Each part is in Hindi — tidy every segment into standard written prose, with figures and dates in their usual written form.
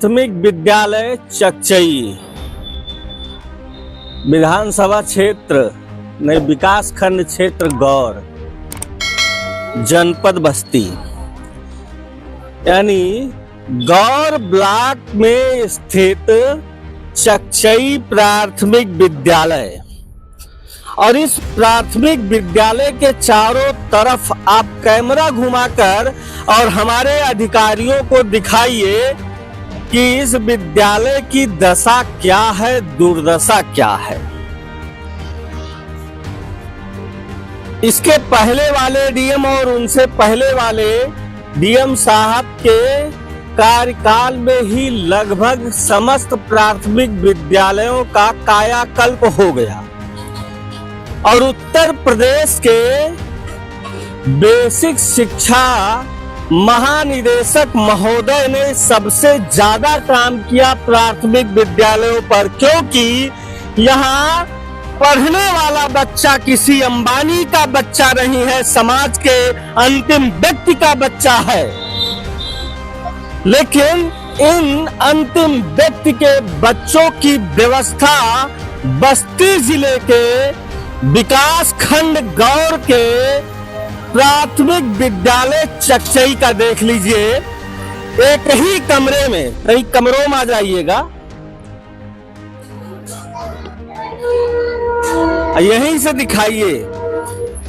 प्राथमिक विद्यालय चकचई, विधानसभा क्षेत्र में विकास खंड क्षेत्र गौर, जनपद बस्ती, यानी गौर ब्लॉक में स्थित चकचई प्राथमिक विद्यालय। और इस प्राथमिक विद्यालय के चारों तरफ आप कैमरा घुमाकर और हमारे अधिकारियों को दिखाइए कि इस विद्यालय की दशा क्या है, दुर्दशा क्या है। इसके पहले वाले डीएम और उनसे पहले वाले डीएम साहब के कार्यकाल में ही लगभग समस्त प्राथमिक विद्यालयों का कायाकल्प हो गया और उत्तर प्रदेश के बेसिक शिक्षा महानिदेशक महोदय ने सबसे ज्यादा काम किया प्राथमिक विद्यालयों पर, क्योंकि यहाँ पढ़ने वाला बच्चा किसी अंबानी का बच्चा नहीं है, समाज के अंतिम व्यक्ति का बच्चा है। लेकिन इन अंतिम व्यक्ति के बच्चों की व्यवस्था बस्ती जिले के विकास खंड गौर के प्राथमिक विद्यालय चकचई का देख लीजिए। एक ही कमरे में, कई कमरों में आ जाइएगा, यहीं से दिखाइए।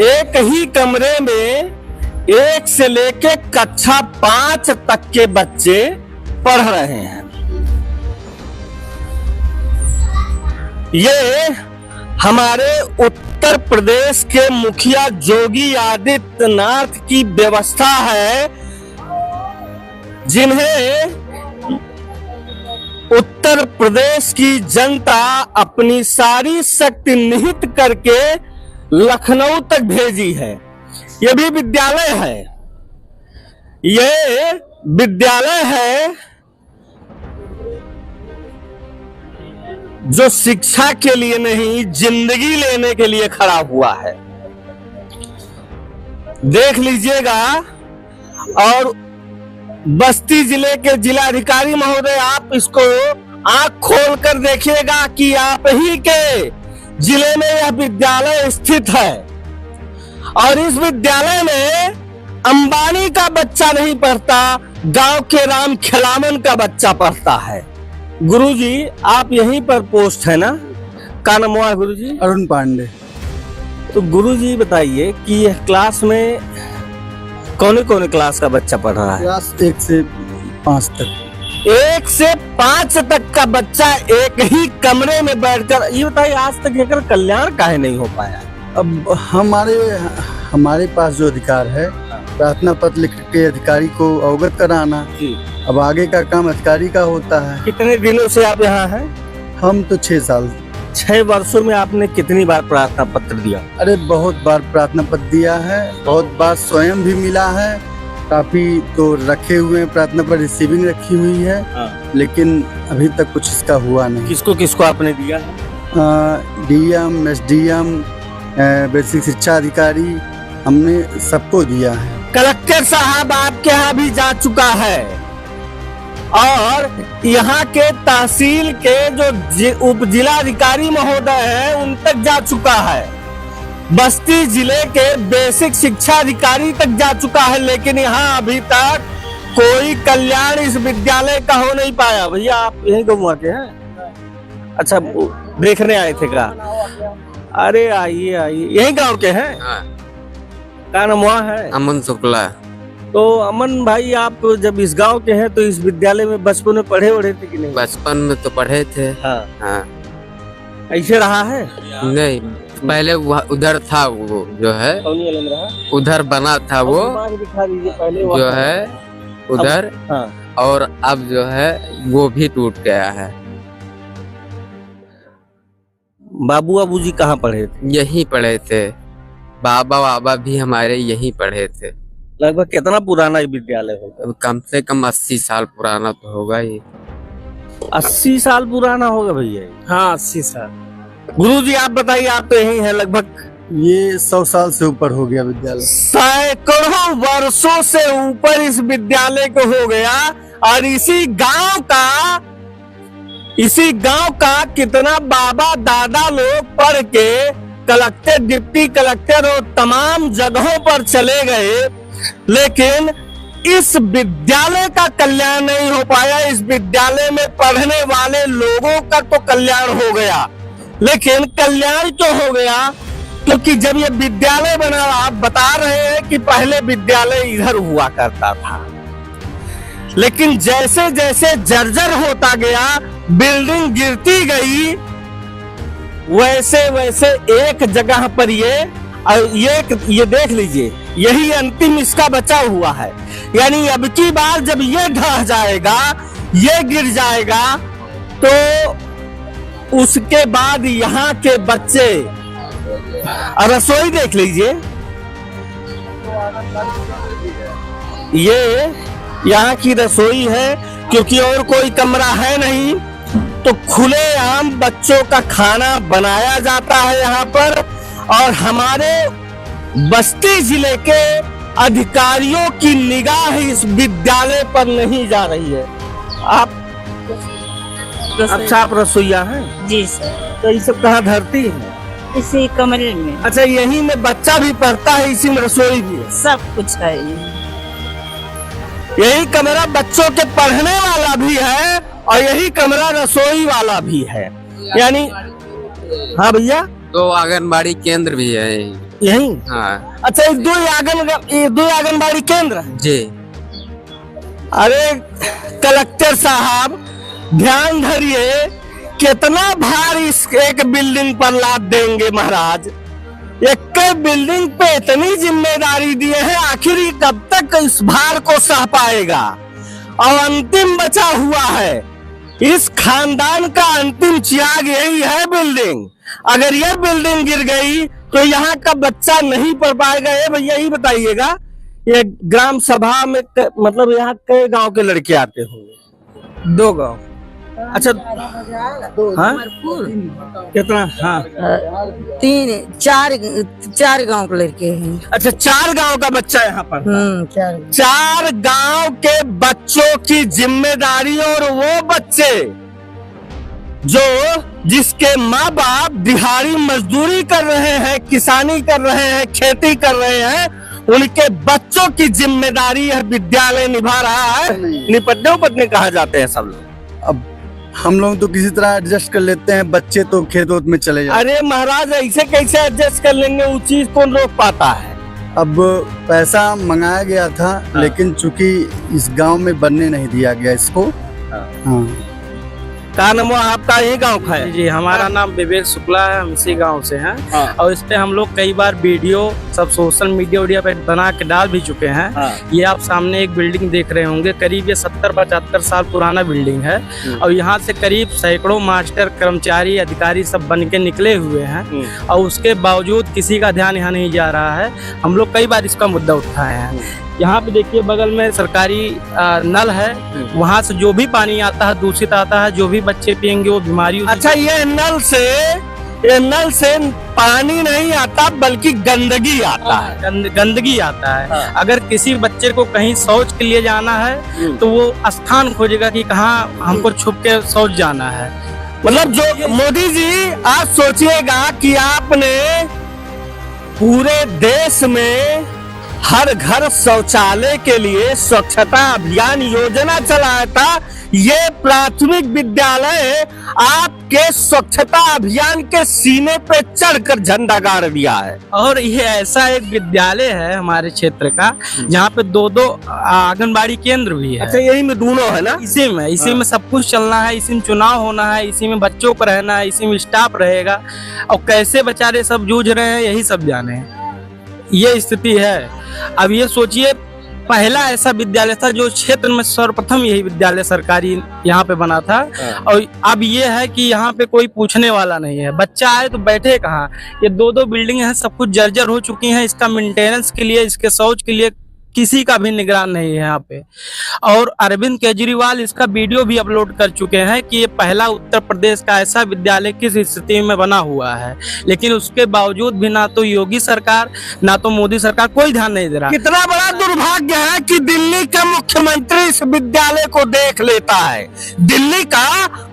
एक ही कमरे में 1 से लेके कक्षा 5 तक के बच्चे पढ़ रहे हैं। ये हमारे उत्तर प्रदेश के मुखिया योगी आदित्यनाथ की व्यवस्था है, जिन्हें उत्तर प्रदेश की जनता अपनी सारी शक्ति निहित करके लखनऊ तक भेजी है। यह भी विद्यालय है, ये विद्यालय है जो शिक्षा के लिए नहीं, जिंदगी लेने के लिए खड़ा हुआ है। देख लीजिएगा। और बस्ती जिले के जिलाधिकारी महोदय, आप इसको आंख खोलकर देखिएगा कि आप ही के जिले में यह विद्यालय स्थित है और इस विद्यालय में अंबानी का बच्चा नहीं पढ़ता, गांव के राम खिलावन का बच्चा पढ़ता है। गुरुजी, आप यहीं पर पोस्ट है ना? क्या नाम हुआ गुरुजी? अरुण पांडे। तो गुरुजी बताइए कि यह क्लास में कौन कौन क्लास का बच्चा पढ़ रहा है? क्लास 1 से 5 तक। 1 से 5 तक का बच्चा एक ही कमरे में बैठकर, ये बताइए आज तक एक कल्याण काहे नहीं हो पाया? अब हमारे पास जो अधिकार है, प्रार्थना पत्र लिख के अधिकारी को अवगत कराना। अब आगे का काम अधिकारी का होता है। कितने दिनों से आप यहाँ हैं? हम तो 6 साल। 6 वर्षों में आपने कितनी बार प्रार्थना पत्र दिया? अरे बहुत बार प्रार्थना पत्र दिया है, बहुत बार स्वयं भी मिला है। काफी तो रखे हुए हैं, प्रार्थना पत्र रिसीविंग रखी हुई है। लेकिन अभी तक कुछ इसका हुआ नहीं। किसको किसको आपने दिया? डीएम, एसडीएम, बेसिक शिक्षा अधिकारी, हमने सबको दिया है। कलेक्टर साहब आपके यहाँ भी जा चुका है और यहाँ के तहसील के जो उप जिलाधिकारी महोदय हैं उन तक जा चुका है। बस्ती जिले के बेसिक शिक्षा अधिकारी तक जा चुका है, लेकिन यहाँ अभी तक कोई कल्याण इस विद्यालय का हो नहीं पाया। भैया आप यहीं गौवा के हैं? अच्छा, देखने आए थे का? अरे आइए आइए, यहीं गाँव के हैं? क्या नाम हुआ है? अमन शुक्ला। तो अमन भाई, आप जब इस गांव के हैं तो इस विद्यालय में बचपन में पढ़े थे कि नहीं? बचपन में तो पढ़े थे। हाँ। ऐसे रहा है? नहीं, पहले उधर था, वो जो है उधर बना था वो जो है उधर। और अब जो है वो भी टूट गया है। बाबू जी कहाँ पढ़े थे? यहीं पढ़े थे। बाबा भी हमारे यहीं पढ़े थे। लगभग कितना पुराना ये विद्यालय होगा? कम से कम 80 साल पुराना तो होगा ही। 80 साल पुराना होगा भैया? हाँ, 80 साल। गुरुजी आप बताइए, आप तो यहीं हैं लगभग। ये 100 साल से ऊपर हो गया विद्यालय। सैकड़ों वर्षों से ऊपर इस विद्यालय को हो गया और इसी गांव का कितना बाबा दादा लोग पढ़ के कलेक्टर, डिप्टी कलेक्टर और तमाम जगहों पर चले गए, लेकिन इस विद्यालय का कल्याण नहीं हो पाया। इस विद्यालय में पढ़ने वाले लोगों का तो कल्याण हो गया, लेकिन कल्याण तो हो गया क्योंकि जब ये विद्यालय बना, आप बता रहे हैं कि पहले विद्यालय इधर हुआ करता था, लेकिन जैसे जैसे जर्जर होता गया, बिल्डिंग गिरती गई, वैसे वैसे एक जगह पर ये देख लीजिए, यही अंतिम इसका बचा हुआ है। यानी अब की बार जब ये ढह जाएगा, ये गिर जाएगा, तो उसके बाद यहाँ के बच्चे, रसोई देख लीजिए, ये यहाँ की रसोई है क्योंकि और कोई कमरा है नहीं, तो खुलेआम बच्चों का खाना बनाया जाता है यहाँ पर। और हमारे बस्ती जिले के अधिकारियों की निगाह इस विद्यालय पर नहीं जा रही है। अच्छा, आप रसोईया हैं? जी सर। तो ये सब कहाँ धरती है? इसी कमरे में। अच्छा, यही में बच्चा भी पढ़ता है, इसी में रसोई भी है? सब कुछ है। यही कमरा बच्चों के पढ़ने वाला भी है और यही कमरा रसोई वाला भी है। यानी हाँ भैया, 2 आंगनबाड़ी केंद्र भी है यही। हाँ। अच्छा, ये दो आंगनबाड़ी केंद्र जी। अरे कलेक्टर साहब, ध्यान धरिए, कितना भार इस एक बिल्डिंग पर लाद देंगे महाराज। एक बिल्डिंग पे इतनी जिम्मेदारी दिए हैं, आखिर कब तक इस भार को सह पाएगा। और अंतिम बचा हुआ है, इस खानदान का अंतिम चिराग यही है बिल्डिंग। अगर यह बिल्डिंग गिर गई तो यहाँ का बच्चा नहीं पढ़ पाएगा। ये भैया ही बताइएगा, ये ग्राम सभा में मतलब यहाँ कई गांव के लड़के आते होंगे? 2 गांव। अच्छा, हाँ कितना? हाँ 4 गांव के लड़के हैं। अच्छा, 4 गांव का बच्चा यहाँ पर? 4 गांव के बच्चों की जिम्मेदारी। और वो बच्चे जिसके माँ बाप दिहाड़ी मजदूरी कर रहे हैं, किसानी कर रहे हैं, खेती कर रहे हैं, उनके बच्चों की जिम्मेदारी यह विद्यालय निभा रहा है। निपटने उपटने कहा जाते हैं सब लोग। अब हम लोग तो किसी तरह एडजस्ट कर लेते हैं, बच्चे तो खेत वोत में चले जाते। अरे महाराज, ऐसे कैसे एडजस्ट कर लेंगे? वो चीज कौन रोक पाता है? अब पैसा मंगाया गया था, लेकिन चूंकि इस गांव में बनने नहीं दिया गया इसको। हाँ। क्या नाम है आपका? यही गांव का है? जी, हमारा नाम विवेक शुक्ला है, हम इसी गांव से हैं। हाँ। और इस पे हम लोग कई बार वीडियो सब सोशल मीडिया पे बना के डाल भी चुके हैं। हाँ। ये आप सामने एक बिल्डिंग देख रहे होंगे, करीब ये 70-75 साल पुराना बिल्डिंग है। और यहाँ से करीब सैकड़ों मास्टर, कर्मचारी, अधिकारी सब बन के निकले हुए हैं, और उसके बावजूद किसी का ध्यान यहाँ नहीं जा रहा है। हम लोग कई बार इसका मुद्दा उठाए हैं। यहाँ पे देखिए, बगल में सरकारी नल है, वहाँ से जो भी पानी आता है दूषित आता है, जो भी बच्चे पियेंगे वो बीमारी। अच्छा, ये नल से पानी नहीं आता बल्कि गंदगी आता है। गंदगी आता है। अगर किसी बच्चे को कहीं शौच के लिए जाना है तो वो स्थान खोजेगा कि कहाँ हमको छुप के शौच जाना है। मतलब जो मोदी जी, आप सोचिएगा कि आपने पूरे देश में हर घर शौचालय के लिए स्वच्छता अभियान योजना चलाया था। ये प्राथमिक विद्यालय आपके स्वच्छता अभियान के सीने पे चढ़कर झंडा गाड़ दिया है। और ये ऐसा एक विद्यालय है हमारे क्षेत्र का जहाँ पे 2 आंगनबाड़ी केंद्र भी है। अच्छा, यही में दोनों है ना? इसी में सब कुछ चलना है, इसी में चुनाव होना है, इसी में बच्चों को रहना है, इसी में स्टाफ रहेगा। और कैसे बेचारे सब जूझ रहे हैं, यही सब जाने। ये स्थिति है। अब ये सोचिए, पहला ऐसा विद्यालय था जो क्षेत्र में सर्वप्रथम यही विद्यालय सरकारी यहाँ पे बना था। और अब ये है कि यहाँ पे कोई पूछने वाला नहीं है। बच्चा आए तो बैठे कहाँ? ये 2 बिल्डिंग हैं, सब कुछ जर्जर हो चुकी हैं। इसका मेंटेनेंस के लिए, इसके शौच के लिए किसी का भी निगरान नहीं है यहाँ पे। और अरविंद केजरीवाल इसका वीडियो भी अपलोड कर चुके हैं कि ये पहला उत्तर प्रदेश का ऐसा विद्यालय किस स्थिति में बना हुआ है, लेकिन उसके बावजूद भी ना तो योगी सरकार ना तो मोदी सरकार कोई ध्यान नहीं दे रहा। कितना बड़ा दुर्भाग्य है कि दिल्ली का मुख्यमंत्री इस विद्यालय को देख लेता है। दिल्ली का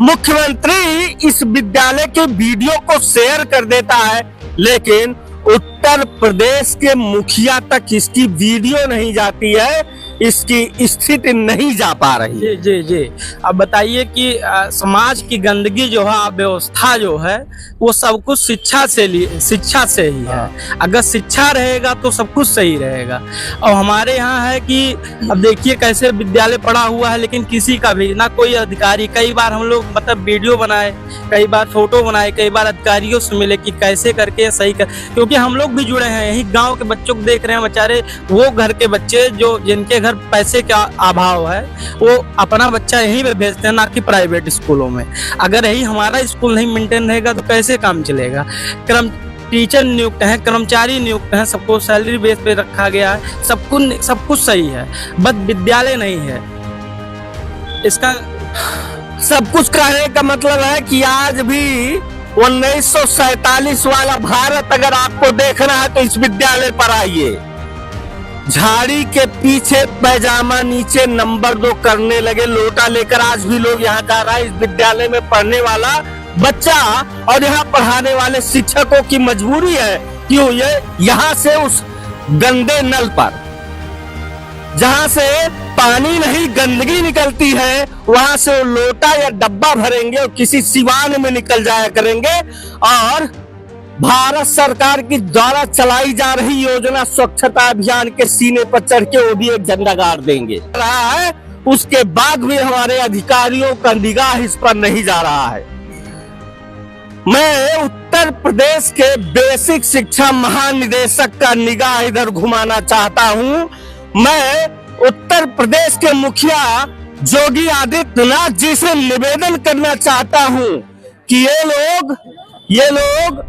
मुख्यमंत्री इस विद्यालय के वीडियो को शेयर कर देता है, लेकिन उत्तर प्रदेश के मुखिया तक इसकी वीडियो नहीं जाती है, इसकी स्थिति नहीं जा पा रही है। जी जी जी। अब बताइए कि समाज की गंदगी जो है, व्यवस्था जो है, वो सब कुछ शिक्षा से ही है। अगर शिक्षा रहेगा तो सब कुछ सही रहेगा। और हमारे यहाँ है कि अब देखिए कैसे विद्यालय पड़ा हुआ है, लेकिन किसी का भी ना कोई अधिकारी। कई बार हम लोग मतलब वीडियो बनाए, कई बार फोटो बनाए, कई बार अधिकारियों से मिले कि कैसे करके सही कर, क्योंकि हम लोग भी जुड़े हैं यही गाँव के बच्चों को देख रहे हैं। बेचारे वो घर के बच्चे जो जिनके घर पैसे का अभाव है, वो अपना बच्चा यहीं पे भेजते हैं, ना कि प्राइवेट स्कूलों में। अगर यही हमारा स्कूल नहीं मेंटेन रहेगा तो कैसे काम चलेगा। टीचर नियुक्त हैं, कर्मचारी नियुक्त हैं, सबको सैलरी बेस पे रखा गया है, सब कुछ सही है, बस विद्यालय नहीं है। इसका सब कुछ कहने का मतलब है कि आज भी 1947 वाला भारत अगर आपको देखना है तो इस विद्यालय पर आइए। झाड़ी के पीछे पैजामा नीचे नंबर 2 करने लगे लोटा लेकर आज भी लोग यहाँ जा रहा है। इस विद्यालय में पढ़ने वाला बच्चा और यहाँ पढ़ाने वाले शिक्षकों की मजबूरी है क्यों ये यहाँ से उस गंदे नल पर जहाँ से पानी नहीं गंदगी निकलती है, वहां से वो लोटा या डब्बा भरेंगे और किसी सिवान में निकल जाया करेंगे। और भारत सरकार की द्वारा चलाई जा रही योजना स्वच्छता अभियान के सीने पर चढ़ के वो भी एक झंडा गाड़ देंगे रहा है। उसके बाद भी हमारे अधिकारियों का निगाह इस पर नहीं जा रहा है। मैं उत्तर प्रदेश के बेसिक शिक्षा महानिदेशक का निगाह इधर घुमाना चाहता हूं। मैं उत्तर प्रदेश के मुखिया योगी आदित्यनाथ जी से निवेदन करना चाहता हूं कि ये लोग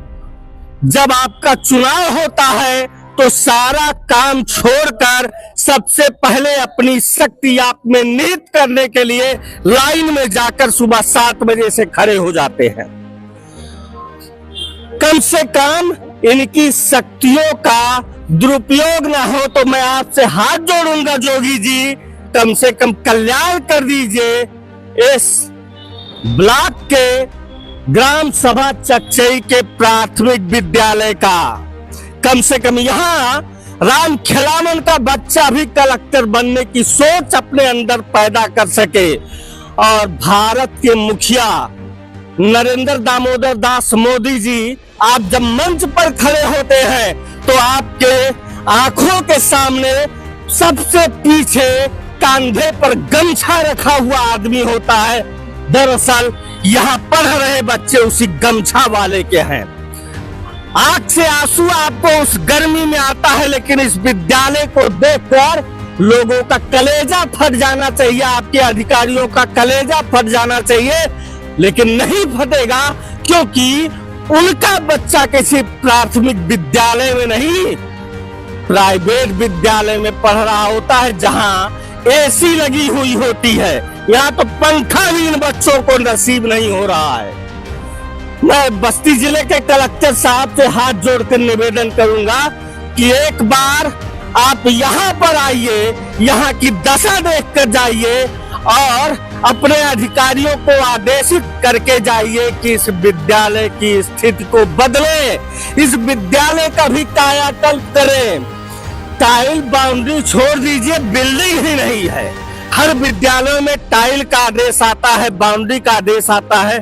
जब आपका चुनाव होता है तो सारा काम छोड़कर सबसे पहले अपनी शक्ति आप में निहित करने के लिए लाइन में जाकर सुबह 7 बजे से खड़े हो जाते हैं। कम से कम इनकी शक्तियों का दुरुपयोग ना हो तो मैं आपसे हाथ जोड़ूंगा योगी जी, कम से कम कल्याण कर दीजिए इस ब्लॉक के ग्राम सभा चकचई के प्राथमिक विद्यालय का। कम से कम यहाँ राम खिलावन का बच्चा भी कलेक्टर बनने की सोच अपने अंदर पैदा कर सके। और भारत के मुखिया नरेंद्र दामोदर दास मोदी जी, आप जब मंच पर खड़े होते हैं तो आपके आंखों के सामने सबसे पीछे कंधे पर गमछा रखा हुआ आदमी होता है। दरअसल यहाँ पढ़ रहे बच्चे उसी गमछा वाले के हैं। आंख से आंसू आपको उस गर्मी में आता है, लेकिन इस विद्यालय को देखकर लोगों का कलेजा फट जाना चाहिए, आपके अधिकारियों का कलेजा फट जाना चाहिए, लेकिन नहीं फटेगा क्योंकि उनका बच्चा किसी प्राथमिक विद्यालय में नहीं प्राइवेट विद्यालय में पढ़ रहा होता है, जहां एसी लगी हुई होती है। यहाँ तो पंखा भी इन बच्चों को नसीब नहीं हो रहा है। मैं बस्ती जिले के कलेक्टर साहब से हाथ जोड़कर निवेदन करूंगा कि एक बार आप यहाँ पर आइए, यहाँ की दशा देखकर जाइए और अपने अधिकारियों को आदेशित करके जाइए कि इस विद्यालय की स्थिति को बदले, इस विद्यालय का भी कायाकल्प करें। टाइल बाउंड्री छोड़ दीजिए, बिल्डिंग ही नहीं है। हर विद्यालयों में टाइल का आदेश आता है, बाउंड्री का आदेश आता है,